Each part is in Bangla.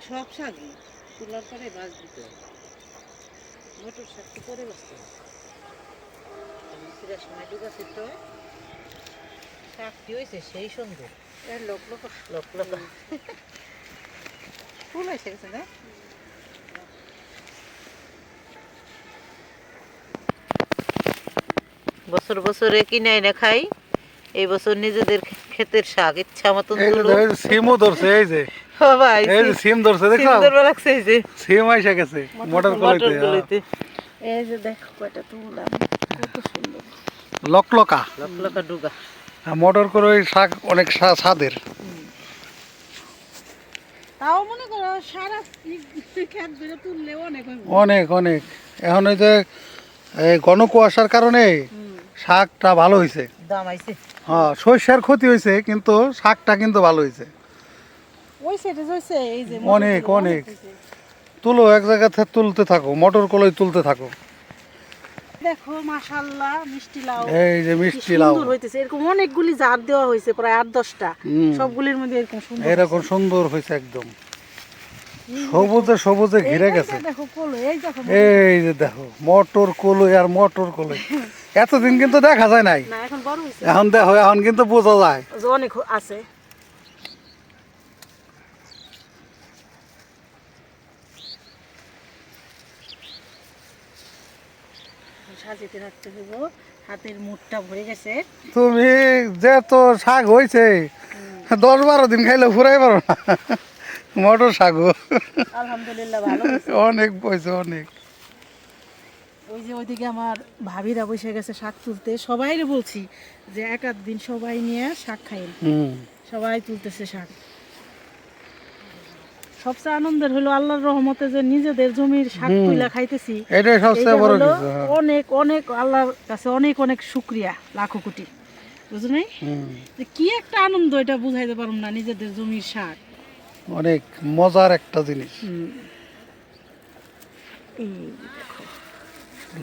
সব শাকই তোলার পরে বাঁচ দিতে হবে। মটর শাক তো পরে বাঁচতে হবে, সিরার সময় ডুবাছি তো শাকটি হয়েছে সেই সুন্দর। লোক লোক লোক লোক ফুল এসে গেছে না। বছর বছরে কিনে এনে খাই, এই বছর নিজেদের ক্ষেতের শাক ইচ্ছা মতন সিমও ধরছে, এই যে ভাই এই যে সিম ধরছে, দেখো এই যে সিম আইসা গেছে মটর কলাইতে। এই যে দেখো কয়টা তুললাম, কত সুন্দর লকলকা লকলকা ডুগা। মটর কলাই শাক অনেক স্বাদের। তাও মনে করো সারা ক্ষেত ধরে তুললে অনেক অনেক অনেক। এখন ওই যে ঘন কুয়াশার কারণে শাকটা ভালো হয়েছে, দাম আইছে। হ্যাঁ, সর্ষের ক্ষতি হয়েছে কিন্তু শাকটা কিন্তু ভালো হয়েছে। ওই সাইডে হইছে এই যে অনেক অনেক তুলো, এক জায়গা থেকে তুলতে থাকো, মটর কলাই তুলতে থাকো। দেখো মাশাআল্লাহ মিষ্টি লাউ, এই যে মিষ্টি লাউ সুন্দর হইতেছে। এরকম অনেকগুলি জার দেওয়া হয়েছে, প্রায় 8-10টা, সবগুলির মধ্যে এরকম সুন্দর এরকম সুন্দর হয়েছে, একদম সবুজে সবুজে ঘিরে গেছে। দেখো কলো, এই দেখো এই যে দেখো মটর কলাই আর মটর কলাই, এতদিন কিন্তু দেখা যায় নাই, না এখন বড় হইছে, এখন দেখো, এখন কিন্তু বোঝা যায় অনেক আছে। সাজিতে রাখতে হইব, হাতের মুঠটা ভরে গেছে। তুমি যে তো শাক হয়েছে 10-12 দিন খাইলে ফুরাই পারো না মটর শাক। আলহামদুলিল্লাহ ভালো হয়েছে, অনেক পয়সা অনেক। ওই যে ওইদিকে আমার ভাবিরা বসে গেছে শাক তুলতে, সবাইরে বলছি যে এক আধ দিন সবাই নিয়ে শাক খাইন, সবাই তুলতেছে শাক। সবচেয়ে আনন্দের হলো আল্লাহর রহমতে যে নিজেদের জমির শাক তুলে খাইতেছি, এটাই সবচেয়ে বড় কিছু। অনেক অনেক আল্লাহর কাছে অনেক অনেক শুকরিয়া, লাখো কোটি, বুঝো নাই যে কি একটা আনন্দ, এটা বুঝাইতে পারুম না। নিজেদের জমির শাক অনেক মজার একটা জিনিস। এই দেখো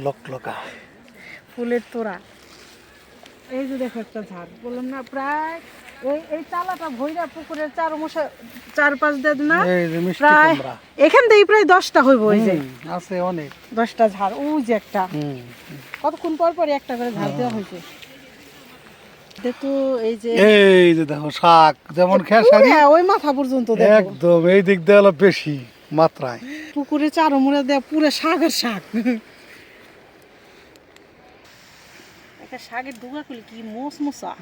লকলকা ফুলের তোড়া, এই যে দেখো একটা ঝাড়, বললাম না প্রায় এই চালাটা ভৈরা পুকুরের চারপাশ দেয় না, প্রায় এখান থেকে প্রায় 10টা হইব। ওই যে আছে অনেক 10টা ঝাড়, ওই যে একটা, কতক্ষণ পর পর একটা করে ঝাড় দেওয়া হয়েছে। দেখো এই যে দেখো শাক যেমন খেসারি, ওই মাথা পর্যন্ত একদম এই দিক দিয়ে হলো বেশি মাত্রায়, পুকুরে চারমুড়া দেয়া পুরো শাকের শাক। একটা শাকের ডুগা করলে কি মোচমোচা,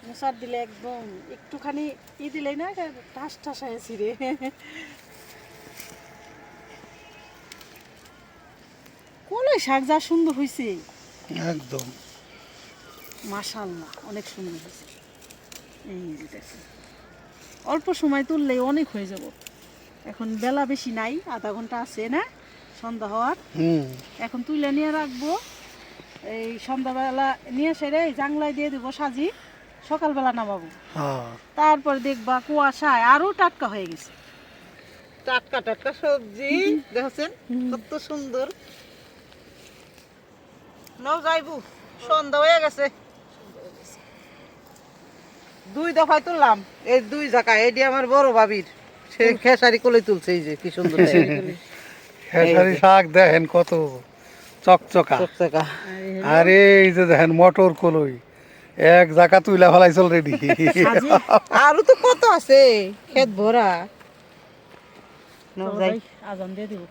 মোচার দিলে একদম একটুখানি দিলে না ঠাস ঠাস হয়েছি রে। কলাই শাক যা সুন্দর হয়েছে, একদম মাশাআল্লাহ অনেক সুন্দর হয়েছে। এই যে দেখো অল্প সময় তুললেই অনেক হয়ে যাব। এখন বেলা বেশি নাই, আধা ঘন্টা আছে না সন্ধ্যা হওয়ার, এখন তুলে নিয়ে রাখবো। এই সন্ধ্যাবেলা নিয়ে সেরে এই জাংলায় দিয়ে দেবো সাজি, সকালবেলা নামাবো, তারপর দেখবা কুয়াশায় আরো টাটকা হয়ে গেছে। টাটকা টাটকা সবজি দেখছেন কত সুন্দর। নাও যাইবো, সন্ধ্যা হয়ে গেছে। 2 দফায় তুললাম, এই 2 জায়গায়। এটি আমার বড় ভাবির, সে খেসারি কোলে তুলছে, এই যে কি সুন্দর খেসারি শাক দেখেন কত চকচকা, আর এই যে দেখেন মটর কলাই এক জায়গা তুইলা ফেলাইছ অলরেডি, আরো তো কত আছে ক্ষেত ভরা। আজান দিয়ে দিব।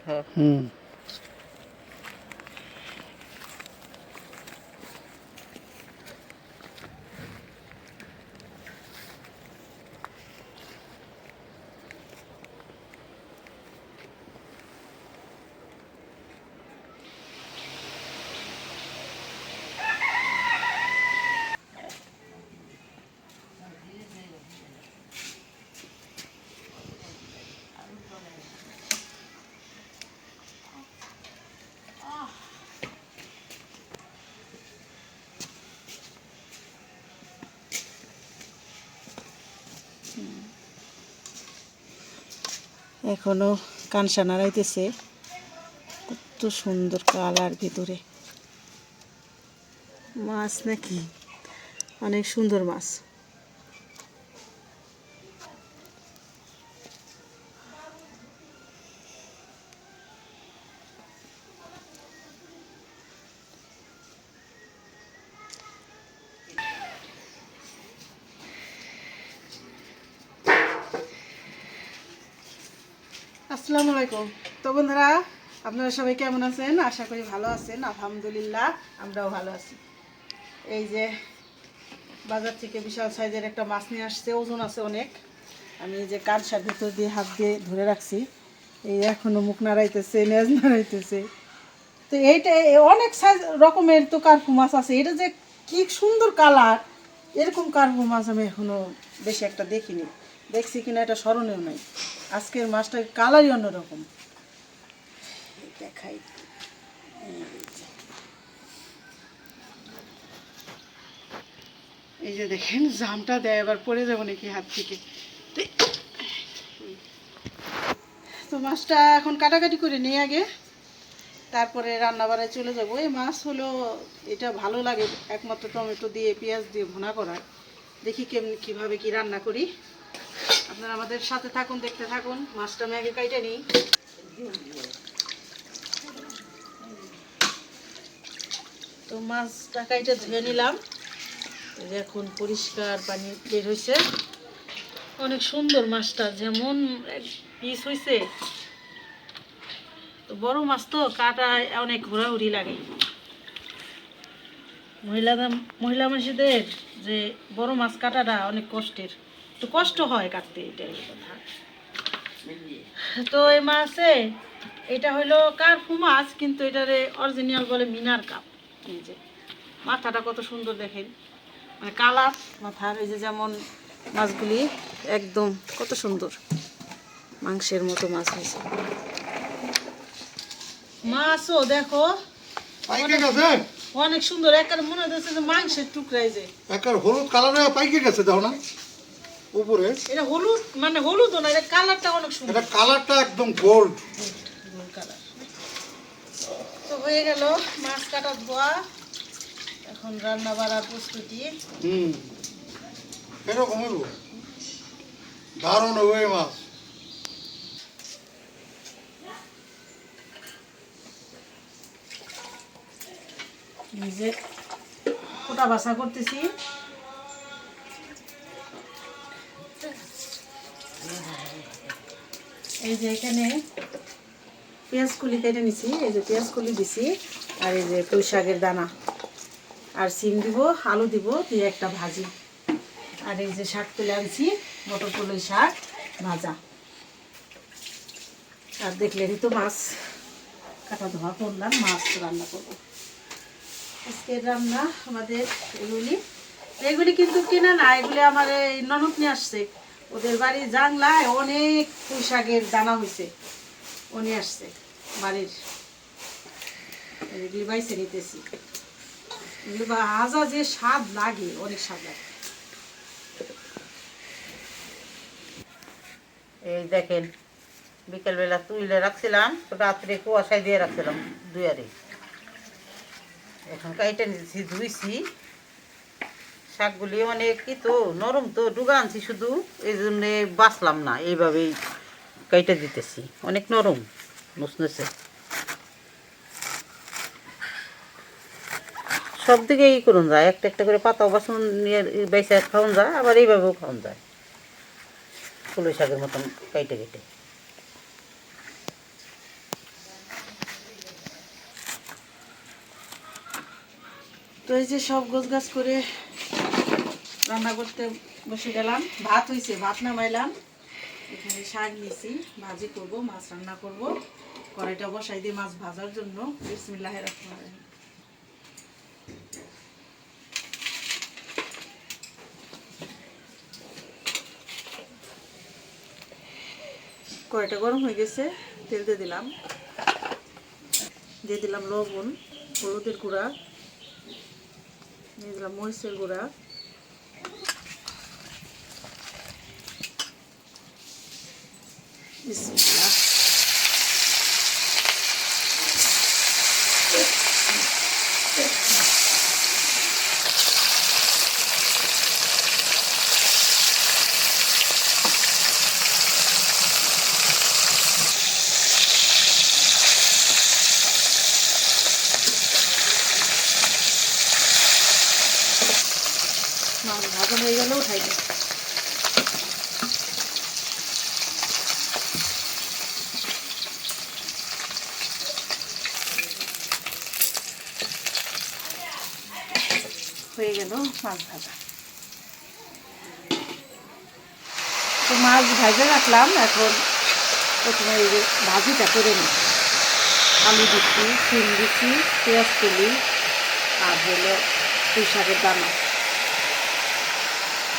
এখনো কানসা নাড়াইতেছে, কত সুন্দর কালার, ভিতরে মাছ নাকি, অনেক সুন্দর মাছ। আসসালামু আলাইকুম। তো বন্ধুরা, আপনারা সবাই কেমন আছেন? আশা করি ভালো আছেন। আলহামদুলিল্লাহ আমরাও ভালো আছি। এই যে বাজার থেকে বিশাল সাইজের একটা মাছ নিয়ে আসছে, ওজন আছে অনেক। আমি এই যে কাঁসার ভিতর দিয়ে হাত দিয়ে ধরে রাখছি, এই এখনো মুখ নাড়াইতেছে, নেজ নাড়াইতেছে। তো এইটা অনেক সাইজ রকমের তো কার্পু মাছ আছে। এটা যে কি সুন্দর কালার, এরকম কার্পু মাছ আমি এখনো বেশি একটা দেখিনি। দেখছি কিনা এটা স্মরণেও নাই। আজকের মাছটার কালারই অন্যরকম। দেখাই, এই যে দেখেন জামটা দেয়, এবার পড়ে যাবো নাকি হাত থেকে। তো মাছটা এখন কাটাকাটি করে নিয়ে আগে, তারপরে রান্না বাড়ায় চলে যাবো। এই মাছ হলো, এটা ভালো লাগে একমাত্র টমেটো দিয়ে পেঁয়াজ দিয়ে ভুনা করার। দেখি কেমনি কীভাবে কি রান্না করি, আপনারা আমাদের সাথে থাকুন, দেখতে থাকুন। মাছটা আমি আগে কাইটে নিই। তো মাছটা কাইটে ধুয়ে নিলাম। এখন পরিষ্কার পানি বের হয়েছে, অনেক সুন্দর মাছটা, যেমন পিস হয়েছে। তো বড় মাছ তো কাটা অনেক ঘোরাঘুরি লাগে। মহিলা মানুষদের যে বড় মাছ কাটাটা অনেক কষ্টের, তো কষ্ট হয় কাটতে, এটাই কথা। তো এই মাছে এটা হলো কার্পু মাছ, কিন্তু এটারে অরিজিনাল বলে মিনার কাপ। এই যে মাথাটা কত সুন্দর দেখেন, মানে কালার মাথার। এই যে যেমন মাছগুলি একদম কত সুন্দর মাংসের মতো মাছ হয়েছে। মাছও দেখো অনেক সুন্দর, একার মনে হচ্ছে যে মাংসের টুকরাই, যে একার হলুদ কালারে পাইকে গেছে, দাও না উপরে। এটা হলুদ, মানে হলুদ না, এটা কালারটা অনেক সুন্দর, এটা কালারটা একদম গোল্ড কালার। তো হয়ে গেল মাছ কাটা ধোয়া, এখন রান্না বাড়ার প্রস্তুতি। এরকম হইব, দারুণ হবে মাছ। নিজে কোটা বাছা করতেছি। এই যে এখানে পেঁয়াজ কুলি কেটে নিছি, এই যে পেঁয়াজ কুলি দিছি, আর এই যে পুঁই শাকের দানা, আর সিম দিব, আলু দিব, দিয়ে একটা ভাজি। আর এই যে শাক তুলে আনছি, মটর কলাই শাক ভাজা। আর দেখলেনই তো মাছ কাটা ধোয়া করলাম, মাছ রান্না করবো। আজকের রান্না আমাদের এগুলি কিন্তু কিনা না, এগুলি আমার এই ননদ নিয়ে আসছে। ওদের বাড়ি জাংলায় অনেক পুঁই শাকের দানা হয়েছে, ও নিয়ে আসছে বাড়ির। এগুলি বাইছে নিতেছি, এগুলি ভাজা যে স্বাদ লাগে, অনেক স্বাদ লাগে। এই দেখেন, বিকেলবেলা তুলে রাখছিলাম, রাত্রে কুয়াশায় দিয়ে রাখছিলাম দুয়ারে। এখন কাইটে নিয়েছি, ধুইছি। শাকগুলি অনেক কি তো নরম, তো ডুগা আনছি শুধু, এই জন্যে বাঁচলাম না, এইভাবেই কাইটে দিতেছি। অনেক নরম মুসনেছে, সব দিকে ই করুন যায়, একটা একটা করে পাতাও বাসন নিয়ে বেঁচে খাওয়ান যায়, আবার এইভাবেও খাওয়ান যায়, কলই শাকের মতন কাইটে কেটে। তো এই যে সব গোছগাছ করে রান্না করতে বসে গেলাম। ভাত হয়েছে, ভাত নামাইলাম। এখানে শাক নিয়েছি, ভাজি করব, মাছ রান্না করব। কড়াইটা বসাই দিয়ে মাছ ভাজার জন্য। বিসমিল্লাহির রহমানির রহিম। কড়াইটা গরম হয়ে গেছে, তেল দিয়ে দিলাম, দিয়ে দিলাম লবণ, হলুদের গুঁড়া, দিয়ে দিলাম মরিচের গুঁড়া, বিসমিল্লাহ। মাছ ভাজা হয়ে গেলে উঠাই দিই। হয়ে গেল মাছ ভাজা। তো মাছ ভাজা রাখলাম, এখন প্রথমে এই যে ভাজিটা করে নিই। আলু দিচ্ছি, সিম দিচ্ছি, পেঁয়াজ কলি, আর হলো পুঁই শাকের দানা।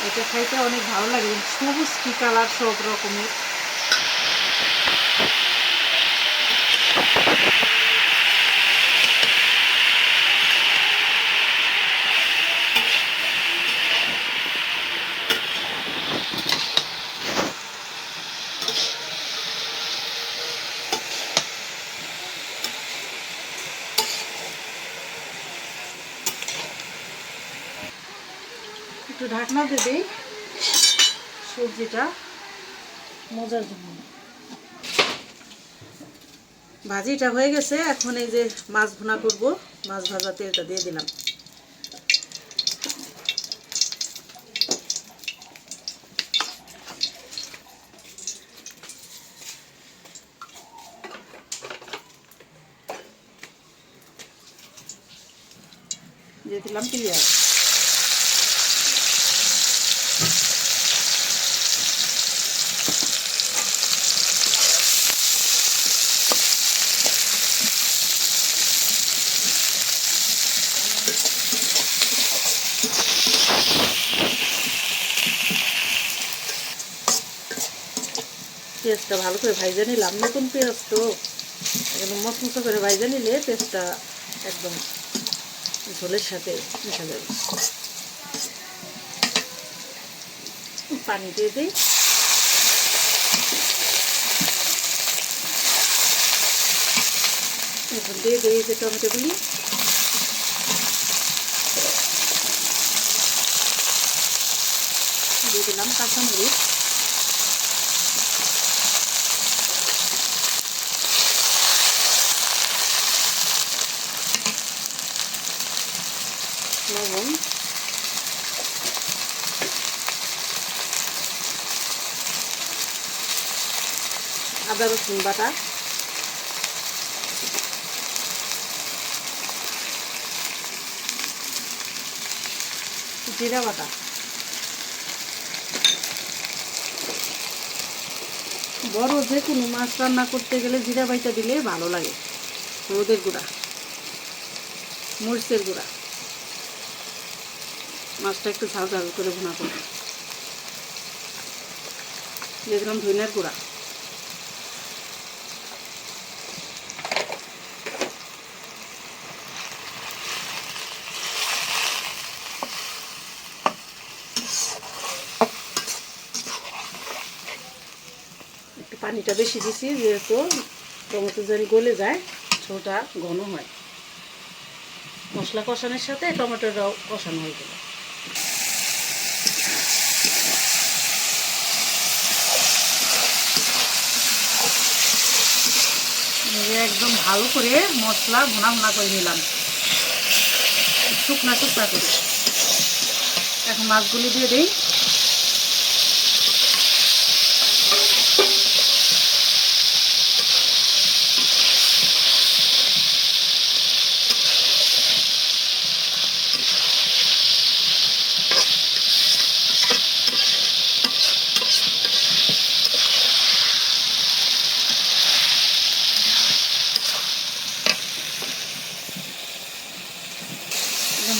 এটা খাইতে অনেক ভালো লাগে, সবুজ কি কালার সব রকমের। একটু ঢাকনা দিয়ে দিই সবজিটা মজার জন্য। ভাজিটা হয়ে গেছে, এখন এই যে মাছ ভুনা করব। মাছ ভাজা তেলটা দিয়ে দিলাম। দিয়ে দিলাম পেঁয়াজ। পেঁয়াজটা ভালো করে ভাইজা নিলাম, নতুন পেঁয়াজ তো একদম মচমচা করে ভাইজা নিলে পেঁয়াজটা একদম ঝোলের সাথে মিশে যাবে। পানি দিয়ে দিই। এখন দিয়ে দিই যে টমেটোগুলি। দিয়ে দিলাম কাঁচামরিচ। লবণ, আদা রসুন বাটা, জিরা বাটা, বড় যে কোনো মাছ রান্না করতে গেলে জিরা বাইটা দিলে ভালো লাগে। হলুদের গুঁড়া, মরিচের গুঁড়া। মাছটা একটু ঝাল ঝাল করে ভুনা করব। দিয়ে দিলাম ধনিয়ার গুঁড়া। একটু পানিটা বেশি দিছি, যেহেতু টমেটো যেন গলে যায়, ঝোলটা ঘন হয়। মশলা কষানোর সাথে টমেটোটাও কষানো হয়ে গেল। একদম ভালো করে মশলা ভুনা ভুনা করে নিলাম, শুকনা শুকনা করে। এখন মাছগুলি দিয়ে দিই।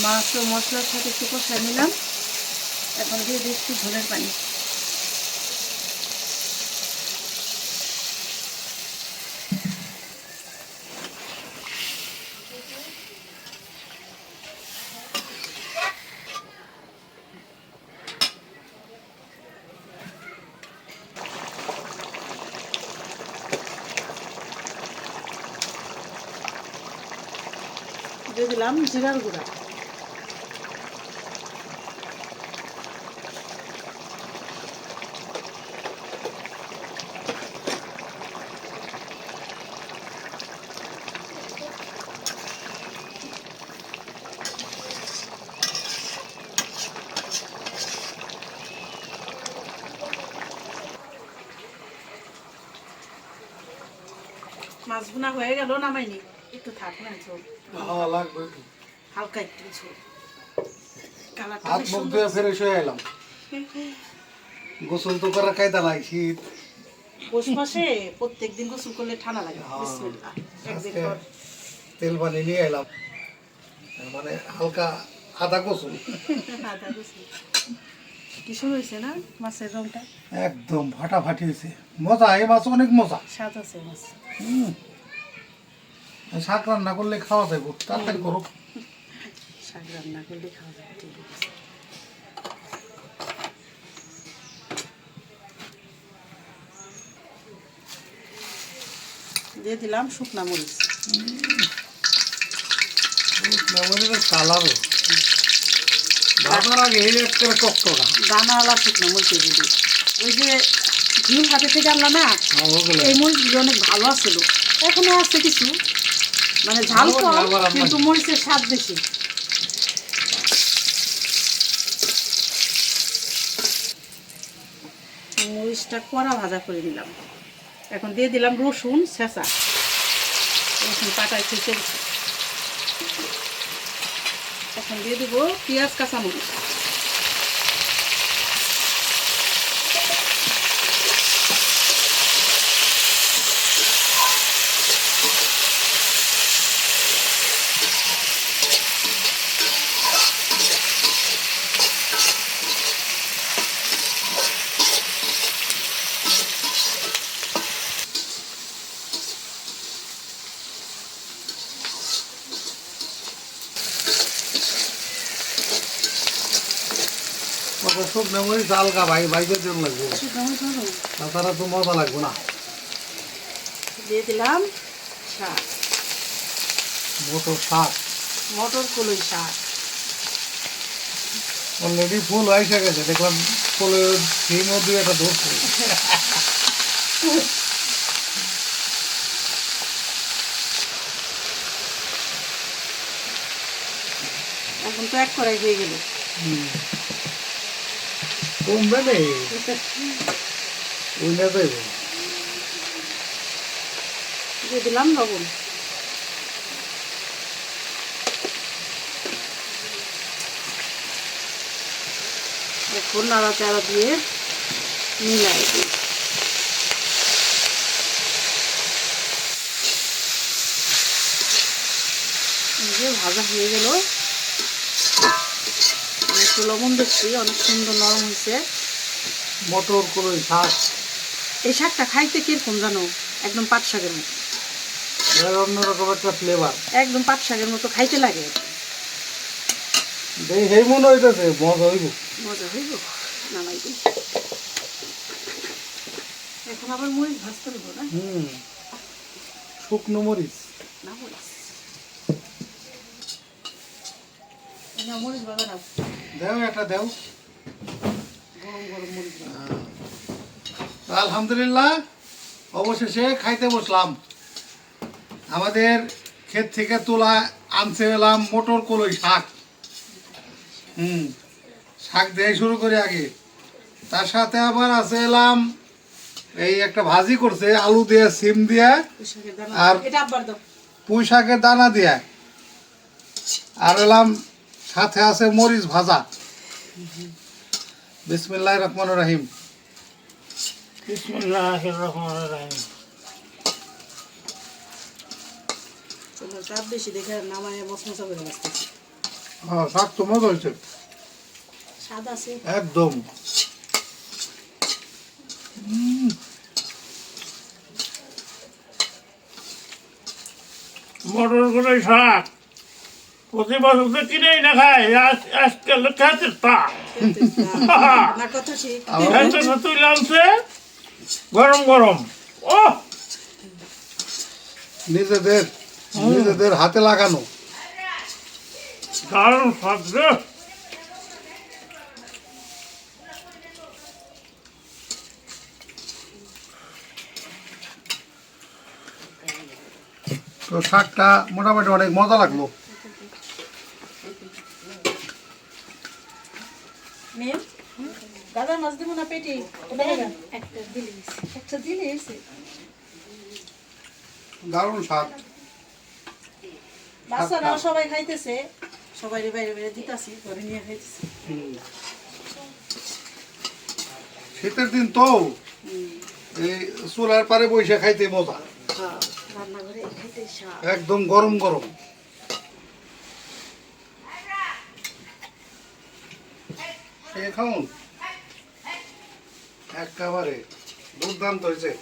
মাছ ও মশলার সাথে একটু কষায় নিলাম। এখন দিয়ে দিচ্ছি ঝোলের পানি। দিয়ে দিলাম জিরার গুঁড়া। মাছ ভুনা হয়ে গেল, নামাইনি। একটু থাক না ঝোল, লাগবে হালকা একটু ঝোল। কালারটা হাত বেশ মুখ সুন্দর। ধুয়ে ফ্রেশ হয়ে এলাম। গোসল তো করার কায়দা নাই, শীত। পৌষ মাসে প্রত্যেকদিন গোসল করলে ঠান্ডা লাগে। বিসমিল্লাহ। একদিন আজকে পর তেল পানি নিয়ে এলাম, মানে হালকা আদা গোসল। আদা গোসল। কি সুন্দর হয়েছে না মাছের রংটা? একদম ফাটাফাটি হয়েছে, মজা। এই মাছ অনেক মজা। স্বাদ আছে মাছ। শাক রান্না করলে খাওয়া যাবে, তাড়াতাড়ি করো। শাক রান্না করলে খাওয়া যাবে, ঠিক আছে। দিয়ে দিলাম শুকনা মরিচ। কালারও ভাজার আগে এই একটা টকটকা দানাওয়ালা শুকনা মরিচ দিদি। ওই যে ঝিল হাতে থেকে আনলাম না, ওগুলো এই মরিচগুলো অনেক ভালো আছিল। এখনো আছে কিছু, মানে ঝাল কম কিন্তু মরিচের স্বাদ বেশি। মরিচটা কড়া ভাজা করে দিলাম। এখন দিয়ে দিলাম রসুন ছেঁচা, রসুন পাটায় ছেঁচে দিচ্ছি। এখন দিয়ে দিব পেঁয়াজ কাঁচামরিচ। শুকনো মরিচ হালকা ভাইজের জন্য লাগবে, শুকনো মরিচ হবে না। তাছাড়া তো মজা লাগবে না। দিয়ে দিলাম শাক, মোটর শাক মটর কলই শাক। অলরেডি ফুল হয়ে গেছে, দেখলাম ফুলের ডিমও দুই একটা ধরছে। এখন তো এক কড়াই হয়ে গেল। কমবে নেই, উইনা যাইব। দিয়ে দিলাম লবণ। এখন নাড়াচাড়া দিয়ে মিলাই দিই। এই যে ভাজা হয়ে গেল। একটু লবণ দিচ্ছি, অনেক সুন্দর নরম হয়েছে। মটর কলই শাক, এই শাকটা খাইতে কিরকম জানো? একদম পাট শাকের মতো, এর অন্যরকম একটা ফ্লেভার। একদম পাট শাকের মতো খাইতে লাগে। এই মনে হইতেছে মজা হইব। মজা হইব, নামাই দিই। এখন আবার মরিচ ভাজতে দেবো না? শুকনো মরিচ, না মরিচ, না মরিচ ভাজা না, দেও একটা দেও। গরম গরম মরিচ ভাজা। আলহামদুলিল্লাহ, অবশেষে খাইতে বসলাম। আমাদের ক্ষেত থেকে তোলা আনছে এলাম মটর কলই শাক। শাক দিয়ে শুরু করি আগে, তার সাথে আবার আছে এলাম এই একটা ভাজি করছে আলু দিয়ে, সিম দিয়ে, পুঁই শাকের দানা, আর এটা আবার দাও। পুঁই শাকের দানা দিয়ে, আর এলাম সাথে আছে মরিচ ভাজা। বিসমিল্লাহির রহমানির রহিম। বিসমিল্লাহির রহমানির রহিম। চলো, চাপ বেশি দেখে নামায় মশমশা করে বাঁচতেছি। হ্যাঁ, শাক তো মজা হয়েছে স্বাদ আছে একদম। মটর করে শাক প্রতি বছর তো কিনেই না খাই, আজকাল খেতে তা না, কথা ঠিক। খেতে না তুই আনছে গরম গরম। ও নিজেদের হাতে লাগানো। দারুণ স্বাদ রে। তো শাকটা মোটামুটি অনেক মজা লাগলো। মেম, গাদার মাছ দিব না পেটি? একটা দিলে এসে দারুণ স্বাদ। বাচ্চারা সবাই খাইতেছে, সবাই বাইরে বাইরে দিতাছি, ঘরে নিয়ে খাইতেছি। শীতের দিন তো এই চুলার পারে বসে খাইতে মজা, হ্যাঁ, রান্নাঘরে খাইতে স্বাদ। একদম গরম গরম। সে খাউন একেবারে দুর্দান্ত হয়েছে।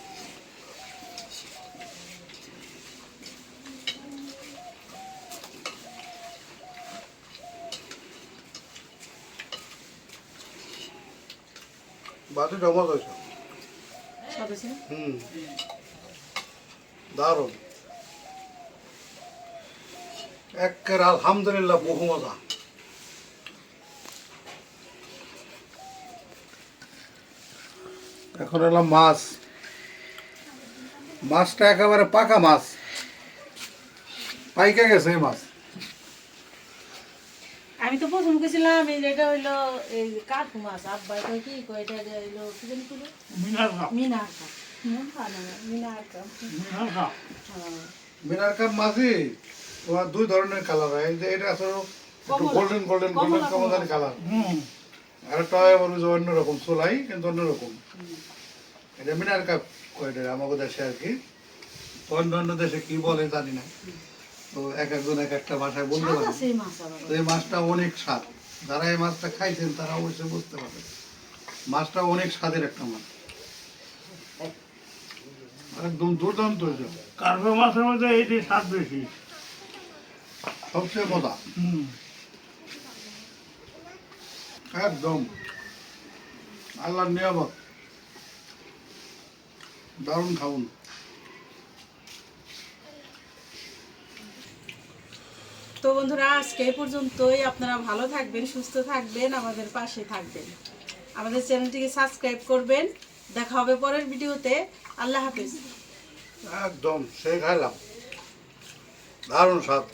বাটি জমা হয়েছে। স্বাদ হয়েছে না? দারুণ, একের আলহামদুলিল্লাহ বহু মজা। এখন হলো মাছ, মাছটা একেবারে পাকা মাছ, পাইকে গেছে এই মাছ। আমি তো প্রথম গেছিলাম এটা হইলো এই কাঠু মাছ, আব্বা কয় কি কয় এটা হইলো কি জানি কইলো মিনার কাপ মিনার কাপ। মিনার কাপ। মিনার কাপ হ্যাঁ, মিনার কাপ মাছই তোমার দুই ধরনের কালার হয়, এই যে এটা আসলে একটু গোল্ডেন গোল্ডেন গোল্ডেন কমলার কালার, আর একটা হয় বলবো যে অন্যরকম চোলাই কিন্তু অন্যরকম। এটা মিনার কাপ কয়টা আমাদের দেশে আর কি, তো অন্য অন্য দেশে কি বলে জানি না, তো এক একজন এক একটা ভাষায় বলতে স্বাদ পারে। আছে এই মাছ আবার। তো এই মাছটা অনেক স্বাদ, যারা এই মাছটা খাইছেন তারা অবশ্যই বুঝতে পারবে মাছটা অনেক স্বাদের একটা মাছ, একদম দুর্দান্ত হয়েছে। কার্পে মাছের মধ্যে এইটি স্বাদ বেশি। সবচেয়ে মজা একদম আল্লাহর নিয়ামত, দারুণ খাউন। তো বন্ধুরা আজকে এই পর্যন্তই। আপনারা ভালো থাকবেন, সুস্থ থাকবেন, আমাদের পাশে থাকবেন, আমাদের চ্যানেলটিকে সাবস্ক্রাইব করবেন। দেখা হবে পরের ভিডিওতে। আল্লাহ হাফেজ। একদম সে খাইলাম, দারুণ স্বাদ।